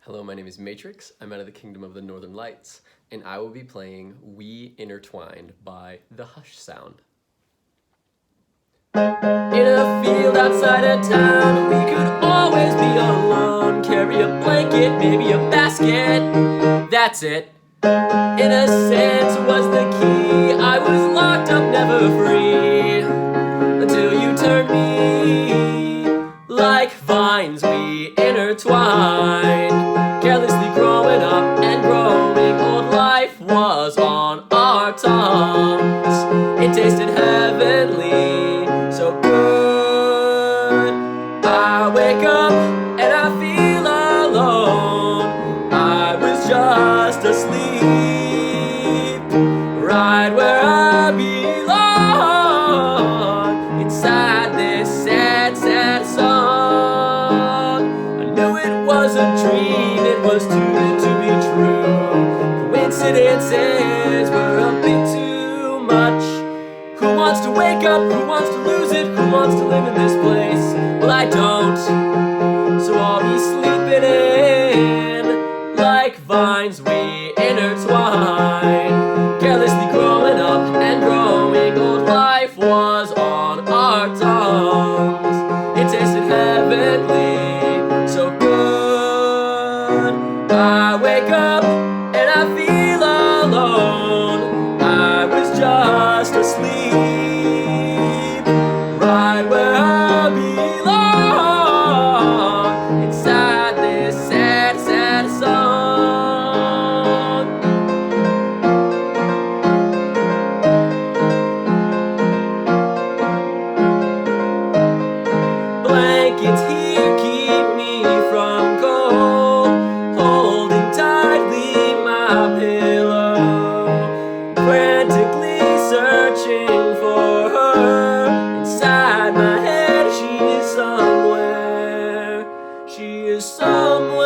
Hello, my name is Matrix. I'm out of the Kingdom of the Northern Lights, and I will be playing We Intertwined by The Hush Sound. In a field outside of town, we could always be alone. Carry a blanket, maybe a basket, that's it. Innocence was the key, I was locked up, never free, until you turned me. Like vines we intertwined, carelessly growing up and growing old. Life was on our tongues, it tasted heavenly, so good. I wake up and I feel alone, I was just asleep, right where I belong, inside this sad, sad song. I knew it was a dream, it was too good to be true. Coincidences were a bit too much. Who wants to wake up? Who wants to lose it? Who wants to live in this place? Well, I don't, so I'll be sleeping in. Like vines we intertwine, carelessly growing up and growing old. Life was on our tongues, it tasted heavenly, so good. I wake up and I feel alone, I was just asleep, right where I belong, inside this sad, sad song. Blankets here keep me from cold, holding tightly my pillow, frantically searching for her. Inside my head she is somewhere, she is somewhere.